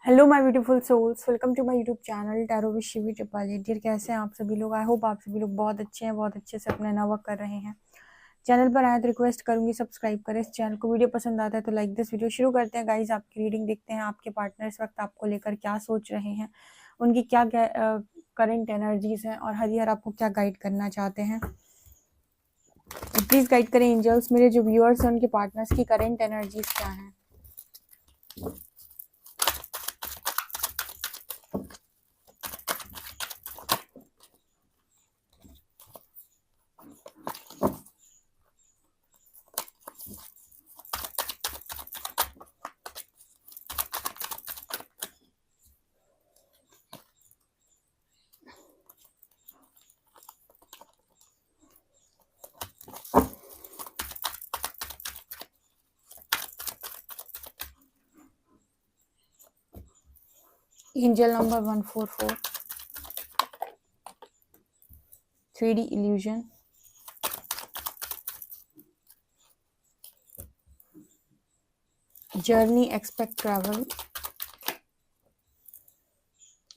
Hello my beautiful souls, welcome to my YouTube channel tarot with Shivi triple. Dear, कैसे हैं आप सभी लोग? आई होप आप सभी लोग बहुत अच्छे हैं, बहुत अच्छे से अपना नया वर्क कर रहे हैं। चैनल पर आए तो रिक्वेस्ट करूंगी सब्सक्राइब करें इस चैनल को। वीडियो पसंद आता है तो लाइक दिस वीडियो। शुरू करते हैं गाइज आपकी रीडिंग। देखते हैं आपके पार्टनर इस वक्त आपको लेकर क्या सोच रहे हैं, उनकी क्या करंट एनर्जीज हैं और हरिहर आपको क्या गाइड करना चाहते हैं। प्लीज गाइड करें एंजल्स, मेरे जो व्यूअर्स हैं उनके पार्टनर्स की करंट एनर्जीज क्या है। Angel number 144, 3D illusion, journey, expect travel,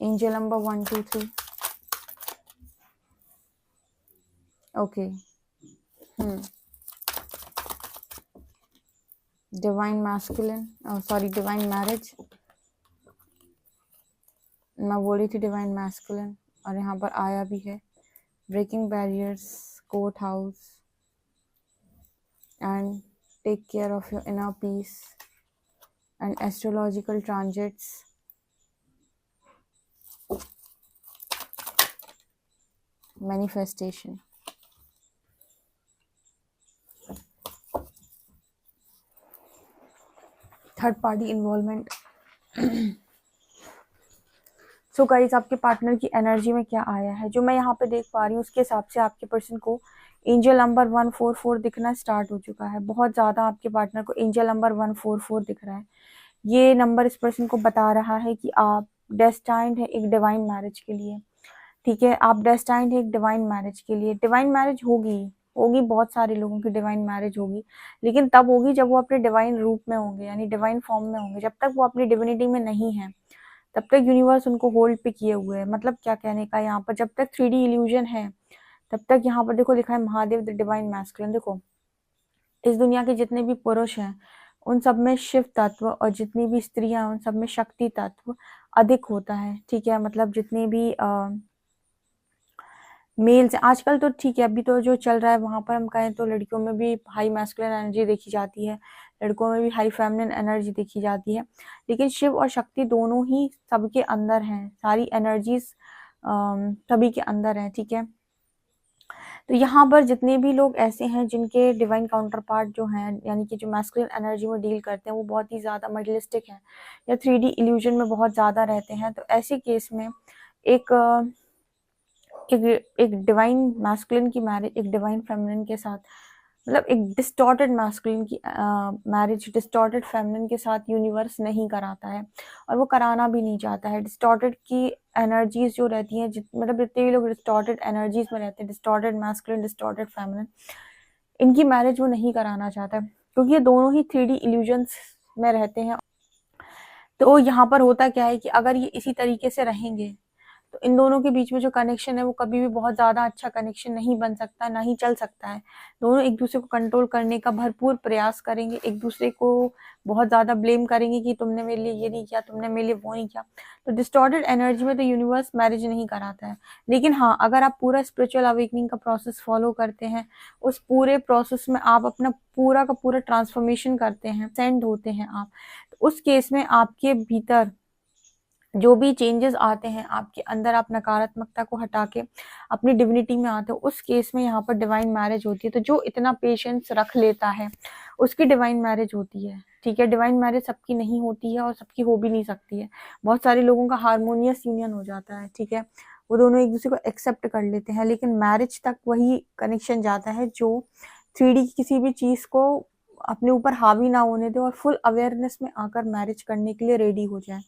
angel number 123. Okay. Divine masculine, divine marriage. मैं बोल रही थी डिवाइन मैस्कुलिन और यहाँ पर आया भी है। Breaking barriers, court house and take care of your inner peace and astrological transits. Manifestation. Third party involvement. So guys, आपके पार्टनर की एनर्जी में क्या आया है जो मैं यहाँ पे देख पा रही हूँ, उसके हिसाब से आपके पर्सन को एंजल नंबर 144 दिखना स्टार्ट हो चुका है। बहुत ज़्यादा आपके पार्टनर को एंजल नंबर 144 दिख रहा है। ये नंबर इस पर्सन को बता रहा है कि आप डेस्टाइंड है एक डिवाइन मैरिज के लिए। ठीक है, आप डेस्टाइंड है एक डिवाइन मैरिज के लिए। डिवाइन मैरिज होगी, बहुत सारे लोगों की डिवाइन मैरिज होगी, लेकिन तब होगी जब वो अपने डिवाइन रूप में होंगे, यानी डिवाइन फॉर्म में होंगे। जब तक वो अपनी डिविनिटी में नहीं है तब तक यूनिवर्स उनको होल्ड पे किए हुए है। मतलब क्या कहने का यहाँ पर, जब तक 3D इल्यूजन है तब तक यहाँ पर देखो लिखा है महादेव द डिवाइन मैस्कुलिन। देखो, इस दुनिया के जितने भी पुरुष हैं उन सब में शिव तत्व और जितनी भी स्त्रियां उन सब में शक्ति तत्व अधिक होता है। ठीक है, मतलब जितने भी मेल्स आजकल तो ठीक है, अभी तो जो चल रहा है वहां पर हम कहें तो लड़कियों में भी हाई मैस्कुलिन एनर्जी देखी जाती है, लड़कों में भी हाई फेमिनिन एनर्जी देखी जाती है, लेकिन शिव और शक्ति दोनों ही सबके अंदर हैं। सारी एनर्जीज सभी के अंदर हैं। ठीक है, तो यहाँ पर जितने भी लोग ऐसे हैं जिनके डिवाइन काउंटर पार्ट जो हैं, यानी कि जो मैस्कुलिन एनर्जी में डील करते हैं, वो बहुत ही ज़्यादा मटेरियलिस्टिक हैं या 3D इल्यूजन में बहुत ज़्यादा रहते हैं, तो ऐसे केस में एक एक डिवाइन मैस्कुलिन की मैरिज एक डिवाइन फेमिनिन के साथ, मतलब एक डिस्टॉर्टेड मैस्कुलिन की मैरिज डिस्टॉर्टेड फेमिनिन के साथ यूनिवर्स नहीं कराता है और वो कराना भी नहीं चाहता है। डिस्टॉर्टेड की एनर्जीज जो रहती हैं, मतलब जितने भी लोग डिस्टॉर्टेड एनर्जीज में रहते हैं, डिस्टॉर्टेड मैस्कुलिन, डिस्टॉर्टेड फेमिनिन, इनकी मैरिज वो नहीं कराना चाहता है क्योंकि ये दोनों ही 3D इल्यूजन्स में रहते हैं। तो यहाँ पर होता क्या है कि अगर ये इसी तरीके से रहेंगे तो इन दोनों के बीच में जो कनेक्शन है वो कभी भी बहुत ज़्यादा अच्छा कनेक्शन नहीं बन सकता, ना ही चल सकता है। दोनों एक दूसरे को कंट्रोल करने का भरपूर प्रयास करेंगे, एक दूसरे को बहुत ज़्यादा ब्लेम करेंगे कि तुमने मेरे लिए ये नहीं किया, तुमने मेरे लिए वो नहीं किया। तो डिस्टॉर्टेड एनर्जी में तो यूनिवर्स मैरिज नहीं कराता है, लेकिन हाँ, अगर आप पूरा स्पिरिचुअल अवेकनिंग का प्रोसेस फॉलो करते हैं, उस पूरे प्रोसेस में आप अपना पूरा का पूरा ट्रांसफॉर्मेशन करते हैं, सेंड होते हैं आप, तो उस केस में आपके भीतर जो भी चेंजेस आते हैं आपके अंदर, आप नकारात्मकता को हटा के अपनी डिविनिटी में आते हो, उस केस में यहाँ पर डिवाइन मैरिज होती है। तो जो इतना पेशेंस रख लेता है उसकी डिवाइन मैरिज होती है। ठीक है, डिवाइन मैरिज सबकी नहीं होती है और सबकी हो भी नहीं सकती है। बहुत सारे लोगों का हारमोनियस यूनियन हो जाता है। ठीक है, वो दोनों एक दूसरे को एक्सेप्ट कर लेते हैं, लेकिन मैरिज तक वही कनेक्शन जाता है जो 3D की किसी भी चीज को अपने ऊपर हावी ना होने दे और फुल अवेयरनेस में आकर मैरिज करने के लिए रेडी हो जाए।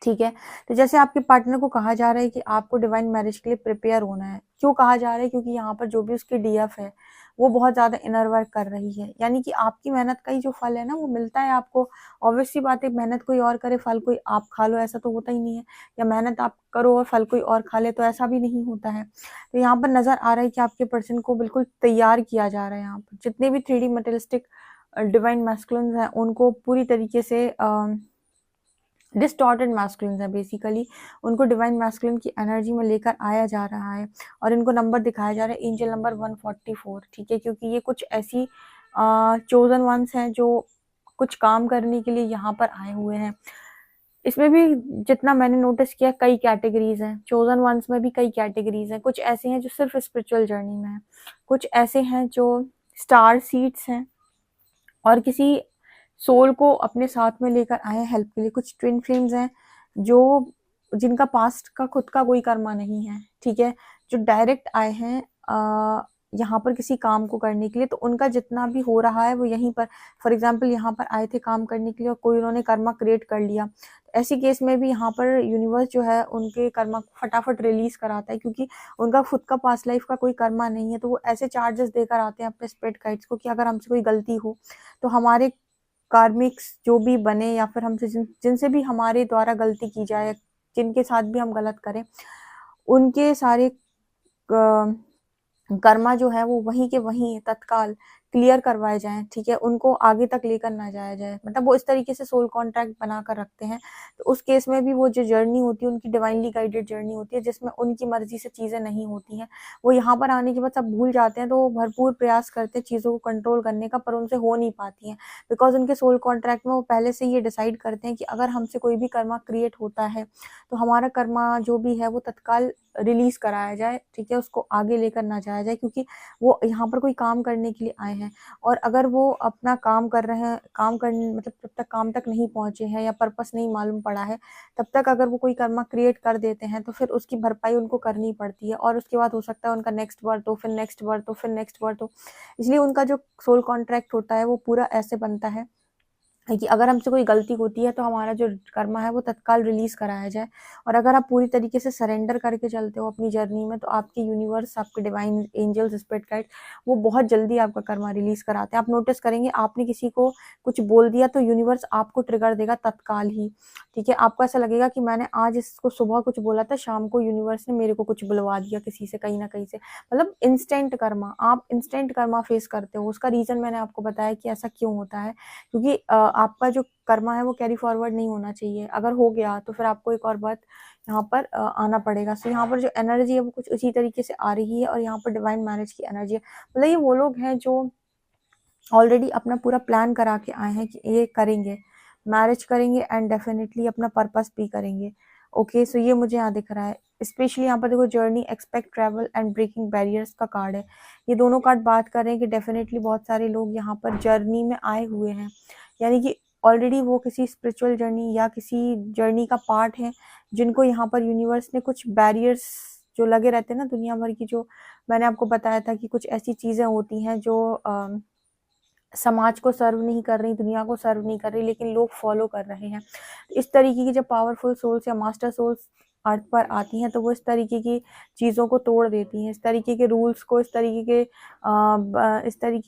ठीक है। तो जैसे आपके पार्टनर को कहा जा रहा है कि आपको डिवाइन मैरिज के लिए प्रिपेयर होना है। क्यों कहा जा रहा है? क्योंकि यहाँ पर जो भी उसकी डीएफ है, वो बहुत ज़्यादा इनर वर्क कर रही है। यानी कि आपकी मेहनत का ही जो फल है ना, वो मिलता है आपको। ऑब्वियस सी बात है, मेहनत कोई और करे, फल कोई आप खा लो, ऐसा तो होता ही नहीं है। या मेहनत आप करो और फल कोई और खा ले, तो ऐसा भी नहीं होता है। तो यहाँ पर नज़र आ रहा है कि आपके पर्सन को बिल्कुल तैयार किया जा रहा है यहाँ पर। जितने भी 3D मटेरियलिस्टिक डिवाइन मैस्कुलिन्स हैं, उनको पूरी तरीके से डिस्टॉर्टेड मैस्कुलिन्स हैं बेसिकली। उनको डिवाइन मैस्कुलिन की एनर्जी में लेकर आया जा रहा है और इनको नंबर दिखाया जा रहा है, एंजल नंबर 144, ठीक है। क्योंकि ये कुछ ऐसी चोजन वंस हैं जो कुछ काम करने के लिए यहाँ पर आए हुए हैं। इसमें भी जितना मैंने नोटिस किया, कई कैटेगरीज हैं। चोजन वंस में भी कई कैटेगरीज हैं। कुछ ऐसे हैं जो सिर्फ स्पिरिचुअल जर्नी में हैं, कुछ ऐसे हैं जो स्टार सीड्स हैं और किसी सोल को अपने साथ में लेकर आए हैं हेल्प के लिए। कुछ ट्विन फ्लेम्स हैं जो जिनका पास्ट का खुद का कोई कर्मा नहीं है, ठीक है, जो डायरेक्ट आए हैं यहाँ पर किसी काम को करने के लिए। तो उनका जितना भी हो रहा है वो यहीं पर, फॉर एग्जांपल यहाँ पर आए थे काम करने के लिए और कोई उन्होंने कर्मा क्रिएट कर लिया, तो ऐसी केस में भी यहाँ पर यूनिवर्स जो है उनके कर्मा को फटाफट रिलीज कराता है। क्योंकि उनका खुद का पास्ट लाइफ का कोई कर्मा नहीं है, तो वो ऐसे चार्जेस देकर आते हैं अपने स्पिरिट गाइड्स को कि अगर हमसे कोई गलती हो तो हमारे कार्मिक्स जो भी बने या फिर हमसे जिनसे भी हमारे द्वारा गलती की जाए, जिनके साथ भी हम गलत करें, उनके सारे कर्मा जो है वो वहीं के वहीं तत्काल क्लियर करवाए जाएं, ठीक है। उनको आगे तक लेकर ना जाया जाए, मतलब वो इस तरीके से सोल कॉन्ट्रैक्ट बनाकर रखते हैं। तो उस केस में भी वो जो जर्नी होती है उनकी डिवाइनली गाइडेड जर्नी होती है, जिसमें उनकी मर्जी से चीज़ें नहीं होती हैं। वो यहाँ पर आने के बाद सब भूल जाते हैं, तो वो भरपूर प्रयास करते हैं चीज़ों को कंट्रोल करने का, पर उनसे हो नहीं पाती हैं। बिकॉज उनके सोल कॉन्ट्रैक्ट में वो पहले से ये डिसाइड करते हैं कि अगर हमसे कोई भी कर्मा क्रिएट होता है तो हमारा कर्मा जो भी है वो तत्काल रिलीज कराया जाए, ठीक है, उसको आगे लेकर ना जाया जाए। क्योंकि वो यहाँ पर कोई काम करने के लिए आए हैं और अगर वो अपना काम कर रहे हैं, काम करने मतलब जब तक काम तक नहीं पहुंचे हैं या पर्पस नहीं मालूम पड़ा है, तब तक अगर वो कोई कर्मा क्रिएट कर देते हैं तो फिर उसकी भरपाई उनको करनी पड़ती है। और उसके बाद हो सकता है उनका नेक्स्ट बर्थ हो, फिर नेक्स्ट बर्थ हो, फिर नेक्स्ट बर्थ हो। इसलिए उनका जो सोल कॉन्ट्रैक्ट होता है वो पूरा ऐसे बनता है कि अगर हमसे कोई गलती होती है तो हमारा जो कर्मा है वो तत्काल रिलीज कराया जाए। और अगर आप पूरी तरीके से सरेंडर करके चलते हो अपनी जर्नी में, तो आपके यूनिवर्स, आपके डिवाइन एंजल्स, स्पिरिट गाइड, वो बहुत जल्दी आपका कर्मा रिलीज कराते हैं। आप नोटिस करेंगे, आपने किसी को कुछ बोल दिया तो यूनिवर्स आपको ट्रिगर देगा तत्काल ही, ठीक है। आपको ऐसा लगेगा कि मैंने आज इसको सुबह कुछ बोला था, शाम को यूनिवर्स ने मेरे को कुछ बुलवा दिया किसी से, कहीं ना कहीं से। मतलब इंस्टेंट कर्मा, आप इंस्टेंट कर्मा फेस करते हो। उसका रीजन मैंने आपको बताया कि ऐसा क्यों होता है, क्योंकि आपका जो कर्मा है वो कैरी फॉरवर्ड नहीं होना चाहिए। अगर हो गया तो फिर आपको एक और बात यहाँ पर आना पड़ेगा। सो यहाँ पर जो एनर्जी है वो कुछ उसी तरीके से आ रही है और यहाँ पर डिवाइन मैरिज की एनर्जी है। मतलब ये वो लोग हैं जो ऑलरेडी अपना पूरा प्लान करा के आए हैं कि ये करेंगे, मैरिज करेंगे एंड डेफिनेटली अपना पर्पस भी करेंगे। ओके, सो ये मुझे यहाँ दिख रहा है। स्पेशली यहाँ पर देखो, journey, expect, travel and breaking barriers का कार्ड है। ये दोनों कार्ड बात कर रहे हैं कि डेफिनेटली बहुत सारे लोग यहाँ पर जर्नी में आए हुए हैं, यानी कि ऑलरेडी वो किसी स्पिरिचुअल जर्नी या किसी जर्नी का पार्ट है, जिनको यहाँ पर यूनिवर्स ने कुछ बैरियर्स जो लगे रहते हैं ना दुनिया भर की, जो मैंने आपको बताया था कि कुछ ऐसी चीज़ें होती हैं जो समाज को सर्व नहीं कर रही, दुनिया को सर्व नहीं कर रही, लेकिन लोग फॉलो कर रहे हैं। इस तरीके की जब पावरफुल सोल्स या मास्टर सोल्स अर्थ पर आती हैं तो वो इस तरीके की चीज़ों को तोड़ देती हैं, इस तरीके के रूल्स को, इस तरीके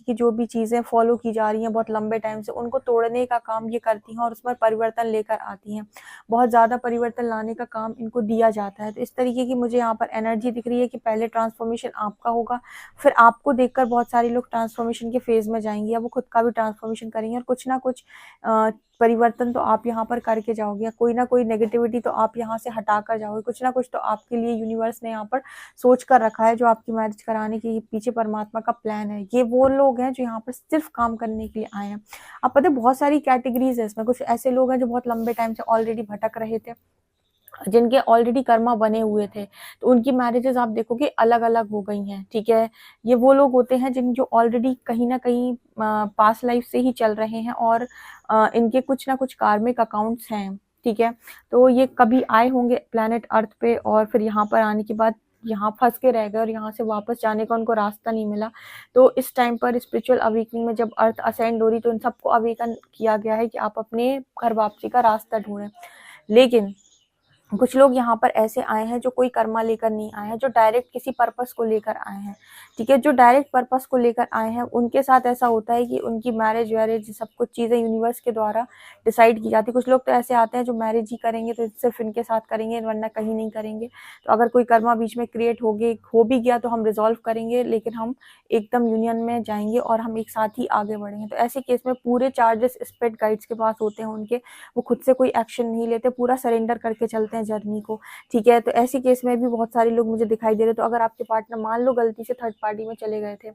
की जो भी चीज़ें फॉलो की जा रही हैं बहुत लंबे टाइम से, उनको तोड़ने का काम ये करती हैं और उसमें परिवर्तन लेकर आती हैं। बहुत ज़्यादा परिवर्तन लाने का काम इनको दिया जाता है। तो इस तरीके की मुझे यहाँ पर एनर्जी दिख रही है कि पहले ट्रांसफॉर्मेशन आपका होगा, फिर आपको देखकर बहुत सारे लोग ट्रांसफॉर्मेशन के फेज में जाएंगे या वो खुद का भी ट्रांसफॉर्मेशन करेंगे और कुछ ना कुछ परिवर्तन तो आप यहाँ पर करके जाओगे, या कोई ना कोई नेगेटिविटी तो आप यहाँ से हटा कर जाओगे। कुछ ना कुछ तो आपके लिए यूनिवर्स ने यहाँ पर सोच कर रखा है, जो आपकी मैरिज कराने के पीछे परमात्मा का प्लान है। ये वो लोग हैं जो यहाँ पर सिर्फ काम करने के लिए आए हैं। आप पता है बहुत सारी कैटेगरीज है इसमें। कुछ ऐसे लोग हैं जो बहुत लंबे टाइम से ऑलरेडी भटक रहे थे, जिनके ऑलरेडी कर्मा बने हुए थे, तो उनकी मैरिजेस आप देखोगे अलग अलग हो गई हैं, ठीक है। ये वो लोग होते हैं जिन जो ऑलरेडी कहीं ना कहीं पास्ट लाइफ से ही चल रहे हैं और इनके कुछ ना कुछ कार्मिक अकाउंट्स हैं, ठीक है। तो ये कभी आए होंगे प्लैनेट अर्थ पे और फिर यहाँ पर आने के बाद यहाँ फंस के रह गए और यहाँ से वापस जाने का उनको रास्ता नहीं मिला। तो इस टाइम पर स्पिरिचुअल अवेकनिंग में जब अर्थ असेंड हो रही, तो इन सबको अवेकन किया गया है कि आप अपने घर वापसी का रास्ता ढूंढें। लेकिन कुछ लोग यहाँ पर ऐसे आए हैं जो कोई कर्मा लेकर नहीं आए हैं, जो डायरेक्ट किसी पर्पस को लेकर आए हैं, ठीक है। जो डायरेक्ट पर्पस को लेकर आए हैं उनके साथ ऐसा होता है कि उनकी मैरिज वैरिज सब कुछ चीज़ें यूनिवर्स के द्वारा डिसाइड की जाती है। कुछ लोग तो ऐसे आते हैं जो मैरिज ही करेंगे तो सिर्फ इनके साथ करेंगे, वरना कहीं नहीं करेंगे। तो अगर कोई कर्मा बीच में क्रिएट हो भी गया तो हम रिजॉल्व करेंगे, लेकिन हम एकदम यूनियन में जाएंगे और हम एक साथ ही आगे बढ़ेंगे। तो ऐसे केस में पूरे चार्जेस स्पिरिट गाइड्स के पास होते हैं उनके, वो खुद से कोई एक्शन नहीं लेते, पूरा सरेंडर करके चलते हैं जर्नी को, ठीक है। तो ऐसे केस में भी बहुत सारे लोग मुझे दिखाई दे रहे। तो अगर आपके पार्टनर मान लो गलती से थर्ड पार्टी में चले गए थे,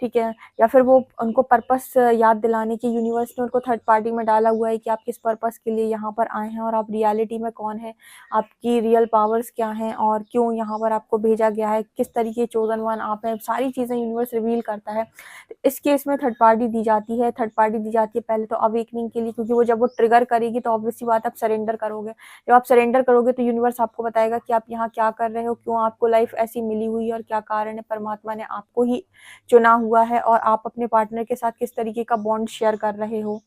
ठीक है, या फिर वो उनको पर्पस याद दिलाने की यूनिवर्स ने उनको थर्ड पार्टी में डाला हुआ है कि आप किस पर्पस के लिए यहाँ पर आए हैं और आप रियलिटी में कौन है, आपकी रियल पावर्स क्या हैं और क्यों यहाँ पर आपको भेजा गया है, किस तरीके चोजन वन आप हैं, सारी चीज़ें यूनिवर्स रिवील करता है। तो इस केस में थर्ड पार्टी दी जाती है। थर्ड पार्टी दी जाती है पहले तो अवेकनिंग के लिए, क्योंकि वो जब वो ट्रिगर करेगी तो ऑब्वियस सी बात आप सरेंडर करोगे। जब आप सरेंडर करोगे तो यूनिवर्स आपको बताएगा कि आप यहाँ क्या कर रहे हो, क्यों आपको लाइफ ऐसी मिली हुई है और क्या कारण है, परमात्मा ने आपको ही चुना हुआ है और आप अपने पार्टनर के साथ किस तरीके का बॉन्ड शेयर कर रहे हो,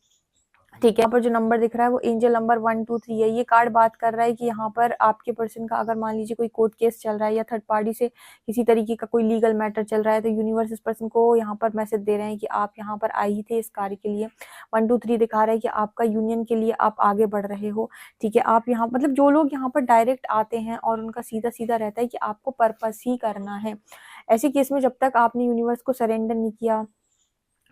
ठीक है। यहाँ पर जो नंबर दिख रहा है वो एंजल नंबर 123 है। ये कार्ड बात कर रहा है कि यहाँ पर आपके पर्सन का अगर मान लीजिए कोई कोर्ट केस चल रहा है या थर्ड पार्टी से किसी तरीके का कोई लीगल मैटर चल रहा है, तो यूनिवर्स इस पर्सन को यहाँ पर मैसेज दे रहे हैं कि आप यहाँ पर आए ही थे इस कार्य के लिए। 123 दिखा रहा है कि आपका यूनियन के लिए आप आगे बढ़ रहे हो, ठीक है। आप यहाँ मतलब जो लोग यहाँ पर डायरेक्ट आते हैं और उनका सीधा सीधा रहता है कि आपको पर्पस ही करना है। ऐसे केस में जब तक आपने यूनिवर्स को सरेंडर नहीं किया,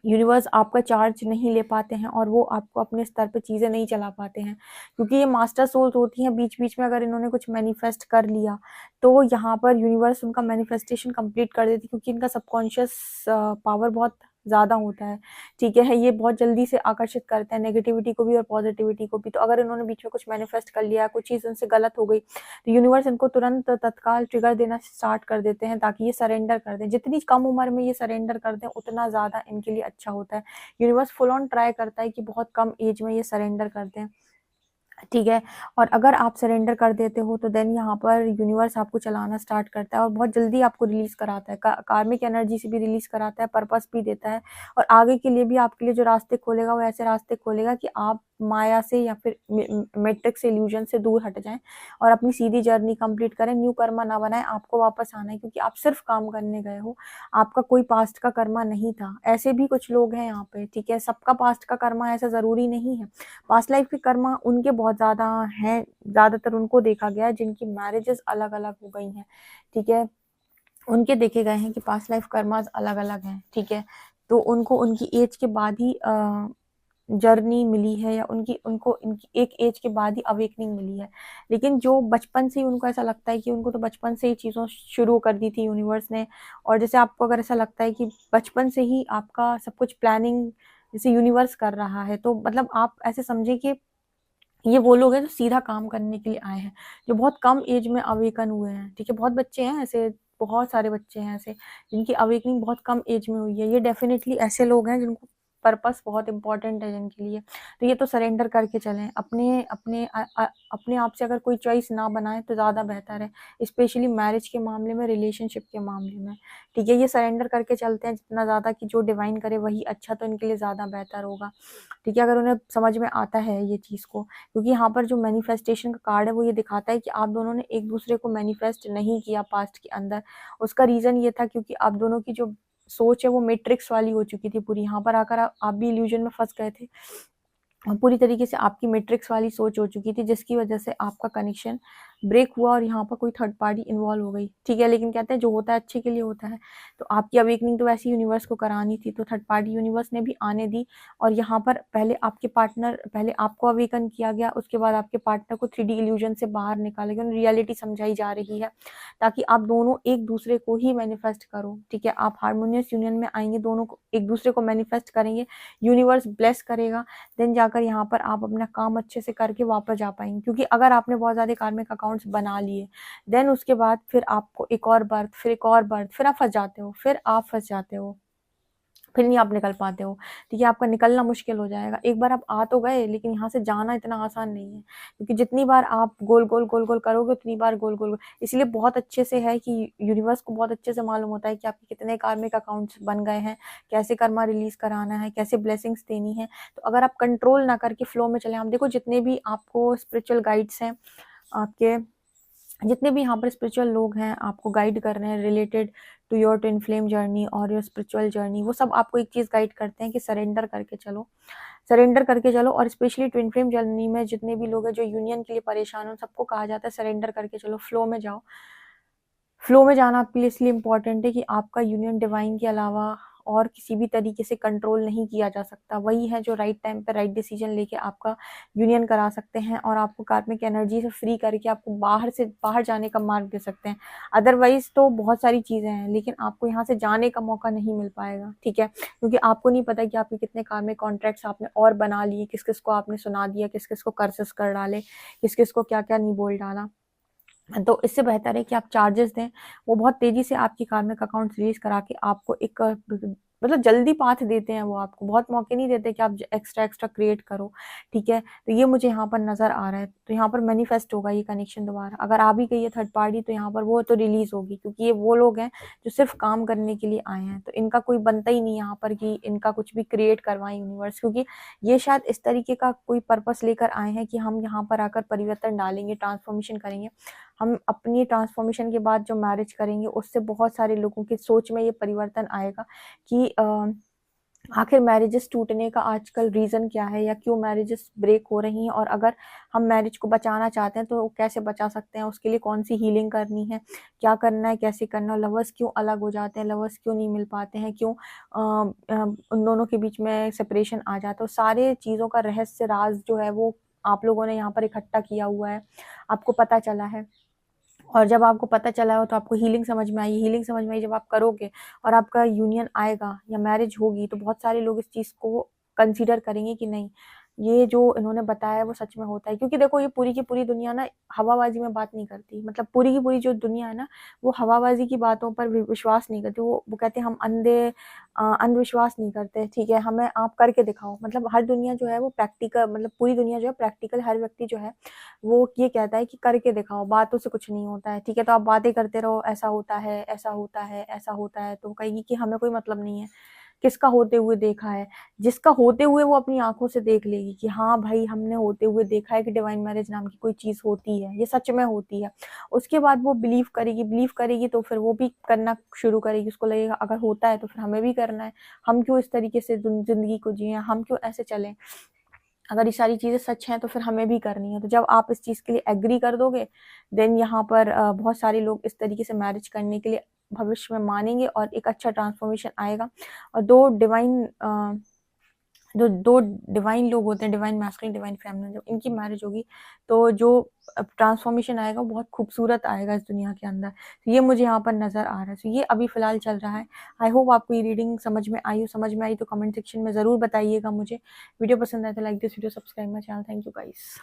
यूनिवर्स आपका चार्ज नहीं ले पाते हैं और वो आपको अपने स्तर पे चीज़ें नहीं चला पाते हैं, क्योंकि ये मास्टर सोल्स होती हैं। बीच बीच में अगर इन्होंने कुछ मैनिफेस्ट कर लिया तो यहाँ पर यूनिवर्स उनका मैनिफेस्टेशन कंप्लीट कर देती है, क्योंकि इनका सबकॉन्शियस पावर बहुत ज़्यादा होता है, ठीक है। ये बहुत जल्दी से आकर्षित करते हैं नेगेटिविटी को भी और पॉजिटिविटी को भी। तो अगर इन्होंने बीच में कुछ मैनिफेस्ट कर लिया, कुछ चीज़ उनसे गलत हो गई, तो यूनिवर्स इनको तुरंत तत्काल ट्रिगर देना स्टार्ट कर देते हैं ताकि ये सरेंडर कर दें। जितनी कम उम्र में ये सरेंडर कर दें उतना ज़्यादा इनके लिए अच्छा होता है। यूनिवर्स फुल ऑन ट्राई करता है कि बहुत कम एज में ये सरेंडर कर दें, ठीक है। और अगर आप सरेंडर कर देते हो तो देन यहाँ पर यूनिवर्स आपको चलाना स्टार्ट करता है और बहुत जल्दी आपको रिलीज कराता है, कार्मिक एनर्जी से भी रिलीज कराता है, पर्पस भी देता है और आगे के लिए भी आपके लिए जो रास्ते खोलेगा वो ऐसे रास्ते खोलेगा कि आप माया से या फिर मैट्रिक्स इल्यूजन से दूर हट जाएं और अपनी सीधी जर्नी कंप्लीट करें। न्यू कर्मा ना बनाएं, आपको वापस आना है, क्योंकि आप सिर्फ काम करने गए हो, आपका कोई पास्ट का कर्मा नहीं था। ऐसे भी कुछ लोग हैं यहाँ पे, ठीक है। सबका पास्ट का कर्मा ऐसा जरूरी नहीं है। पास्ट लाइफ के कर्मा उनके बहुत ज़्यादा हैं, ज़्यादातर उनको देखा गया है जिनकी मैरिजेस अलग अलग हो गई हैं, ठीक है। उनके देखे गए हैं कि पास्ट लाइफ कर्मास अलग अलग हैं, ठीक है। तो उनको उनकी एज के बाद ही जर्नी मिली है या उनको इनकी एक एज के बाद ही अवेकनिंग मिली है। लेकिन जो बचपन से ही उनको ऐसा लगता है कि उनको तो बचपन से ही चीज़ों शुरू कर दी थी यूनिवर्स ने, और जैसे आपको अगर ऐसा लगता है कि बचपन से ही आपका सब कुछ प्लानिंग जैसे यूनिवर्स कर रहा है, तो मतलब आप ऐसे समझे कि ये वो लोग हैं जो सीधा काम करने के लिए आए हैं, जो बहुत कम एज में अवेकन हुए हैं, ठीक है। बहुत बच्चे हैं ऐसे, बहुत सारे बच्चे हैं ऐसे जिनकी अवेकनिंग बहुत कम एज में हुई है। ये डेफिनेटली ऐसे लोग हैं जिनको पर्पस बहुत इंपॉर्टेंट है जिनके लिए। तो ये तो सरेंडर करके चलें अपने अपने अपने आप से। अगर कोई चॉइस ना बनाए तो ज़्यादा बेहतर है, स्पेशली मैरिज के मामले में, रिलेशनशिप के मामले में, ठीक है। ये सरेंडर करके चलते हैं जितना ज़्यादा कि जो डिवाइन करे वही अच्छा, तो इनके लिए ज़्यादा बेहतर होगा, ठीक है, अगर उन्हें समझ में आता है ये चीज़ को। क्योंकि यहाँ पर जो मैनिफेस्टेशन का कार्ड है वो ये दिखाता है कि आप दोनों ने एक दूसरे को मैनिफेस्ट नहीं किया पास्ट के अंदर। उसका रीज़न ये था क्योंकि आप दोनों की जो सोच है वो मैट्रिक्स वाली हो चुकी थी पूरी। यहाँ पर आकर आप भी इल्यूजन में फंस गए थे, पूरी तरीके से आपकी मैट्रिक्स वाली सोच हो चुकी थी, जिसकी वजह से आपका कनेक्शन ब्रेक हुआ और यहाँ पर कोई थर्ड पार्टी इन्वॉल्व हो गई, ठीक है। लेकिन कहते हैं जो होता है अच्छे के लिए होता है। तो आपकी अवेकनिंग तो वैसे यूनिवर्स को करानी थी, तो थर्ड पार्टी यूनिवर्स ने भी आने दी और यहाँ पर पहले आपको अवेकन किया गया, उसके बाद आपके पार्टनर को 3D इल्यूजन से बाहर निकाला गया, रियलिटी समझाई जा रही है ताकि आप दोनों एक दूसरे को ही मैनिफेस्ट करो, ठीक है। आप हारमोनियस यूनियन में आएंगे, दोनों को एक दूसरे को मैनिफेस्ट करेंगे, यूनिवर्स ब्लेस करेगा, देन जाकर यहाँ पर आप अपना काम अच्छे से करके वापस जा पाएंगे। क्योंकि अगर आपने बहुत ज़्यादा कार्मिक अकाउंट्स बना लिए, देन उसके बाद फिर आपको एक और बर्थ, फिर एक और बर्थ, फिर आप फंस जाते हो, फिर नहीं आप निकल पाते हो, ठीक है। आपका निकलना मुश्किल हो जाएगा। एक बार आप आ तो गए, लेकिन यहाँ से जाना इतना आसान नहीं है, क्योंकि जितनी बार आप गोल गोल गोल गोल करोगे उतनी बार गोल गोल। इसलिए बहुत अच्छे से है कि यूनिवर्स को बहुत अच्छे से मालूम होता है कि आपके कितने कार्मिक अकाउंट्स बन गए हैं, कैसे कर्मा रिलीज कराना है, कैसे ब्लेसिंग्स देनी है। तो अगर आप कंट्रोल ना करके फ्लो में चले, आप देखो जितने भी आपको स्पिरिचुअल गाइड्स हैं आपके जितने भी यहाँ पर स्पिरिचुअल लोग हैं आपको गाइड कर रहे हैं related to your twin flame journey और योर स्पिरिचुअल जर्नी, वो सब आपको एक चीज़ गाइड करते हैं कि सरेंडर करके चलो, सरेंडर करके चलो। और स्पेशली ट्विन फ्लेम जर्नी में जितने भी लोग हैं जो यूनियन के लिए परेशान हो, सबको कहा जाता है सरेंडर करके चलो, फ्लो में जाओ। फ्लो में जाना आपके लिए इसलिए इम्पॉर्टेंट है कि आपका यूनियन डिवाइन के अलावा और किसी भी तरीके से कंट्रोल नहीं किया जा सकता। वही है जो राइट टाइम पे राइट डिसीजन लेके आपका यूनियन करा सकते हैं और आपको कार्मिक एनर्जी से फ्री करके आपको बाहर जाने का मार्ग दे सकते हैं। अदरवाइज तो बहुत सारी चीज़ें हैं लेकिन आपको यहाँ से जाने का मौका नहीं मिल पाएगा, ठीक है, क्योंकि आपको नहीं पता कि आपके कितने कार्मिक कॉन्ट्रैक्ट्स आपने और बना लिए, किस किस को आपने सुना दिया, किस किस को कर्सेस कर डाले, किस किस को क्या क्या नहीं बोल डाला। तो इससे बेहतर है कि आप चार्जेस दें, वो बहुत तेज़ी से आपकी कार्मिक अकाउंट रिलीज़ करा के आपको एक मतलब जल्दी पाथ देते हैं, वो आपको बहुत मौके नहीं देते कि आप एक्स्ट्रा क्रिएट करो, ठीक है। तो ये मुझे यहाँ पर नज़र आ रहा है, तो यहाँ पर मैनिफेस्ट होगा ये कनेक्शन दोबारा। अगर आ भी गई है थर्ड पार्टी तो यहाँ पर वो तो रिलीज़ होगी, क्योंकि ये वो लोग हैं जो सिर्फ काम करने के लिए आए हैं, तो इनका कोई बनता ही नहीं यहाँ पर कि इनका कुछ भी क्रिएट करवाएं यूनिवर्स, क्योंकि ये शायद इस तरीके का कोई पर्पस लेकर आए हैं कि हम यहाँ पर आकर परिवर्तन डालेंगे, ट्रांसफॉर्मेशन करेंगे। हम अपनी ट्रांसफॉर्मेशन के बाद जो मैरिज करेंगे उससे बहुत सारे लोगों की सोच में ये परिवर्तन आएगा कि आखिर मैरिजेस टूटने का आजकल रीज़न क्या है या क्यों मैरिजेस ब्रेक हो रही हैं, और अगर हम मैरिज को बचाना चाहते हैं तो कैसे बचा सकते हैं, उसके लिए कौन सी हीलिंग करनी है, क्या करना है, कैसे करना है, लवर्स क्यों अलग हो जाते हैं, लवर्स क्यों नहीं मिल पाते हैं, क्यों उन दोनों के बीच में सेपरेशन आ जाता है। सारे चीज़ों का रहस्य राज जो है वो आप लोगों ने यहाँ पर इकट्ठा किया हुआ है, आपको पता चला है। और जब आपको पता चला हो तो आपको हीलिंग समझ में आई, हीलिंग समझ में आई जब आप करोगे और आपका यूनियन आएगा या मैरिज होगी, तो बहुत सारे लोग इस चीज़ को कंसीडर करेंगे कि नहीं, ये जो इन्होंने बताया है वो सच में होता है। क्योंकि देखो ये पूरी की पूरी दुनिया ना हवाबाजी में बात नहीं करती, मतलब पूरी की पूरी जो दुनिया है ना वो हवाबाजी की बातों पर विश्वास नहीं करती। वो कहते हैं हम अंधविश्वास नहीं करते, ठीक है, हमें आप करके दिखाओ। मतलब हर दुनिया जो है वो प्रैक्टिकल, मतलब पूरी दुनिया जो है प्रैक्टिकल, हर व्यक्ति जो है वो ये कहता है कि करके दिखाओ, बातों से कुछ नहीं होता है, ठीक है। तो आप बातें करते रहो, ऐसा होता है, ऐसा होता है, ऐसा होता है, तो कहेगी कि हमें कोई मतलब नहीं है, किसका होते हुए देखा है। जिसका होते हुए वो अपनी आंखों से देख लेगी कि हाँ भाई हमने होते हुए देखा है कि डिवाइन मैरिज नाम की कोई चीज़ होती है, ये सच में होती है। उसके बाद वो बिलीव करेगी तो फिर वो भी करना शुरू करेगी। उसको लगेगा अगर होता है तो फिर हमें भी करना है, हम क्यों इस तरीके से ज़िंदगी को जिए, हम क्यों ऐसे चलें, अगर ये सारी चीज़ें सच हैं तो फिर हमें भी करनी है। तो जब आप इस चीज़ के लिए एग्री कर दोगे, देन यहाँ पर बहुत सारे लोग इस तरीके से मैरिज करने के लिए भविष्य में मानेंगे और एक अच्छा ट्रांसफॉर्मेशन आएगा। और दो डिवाइन लोग होते हैं, डिवाइन मैस्कुलिन, डिवाइन फेमिनिन, जब इनकी मैरिज होगी तो जो ट्रांसफॉर्मेशन आएगा वो बहुत खूबसूरत आएगा इस दुनिया के अंदर। तो ये मुझे यहाँ पर नज़र आ रहा है। तो ये अभी फ़िलहाल चल रहा है। आई होप आपको ये रीडिंग समझ में आई हो। समझ में आई तो कमेंट सेक्शन में ज़रूर बताइएगा मुझे। वीडियो पसंद आए तो like this video, subscribe my channel. Thank you guys.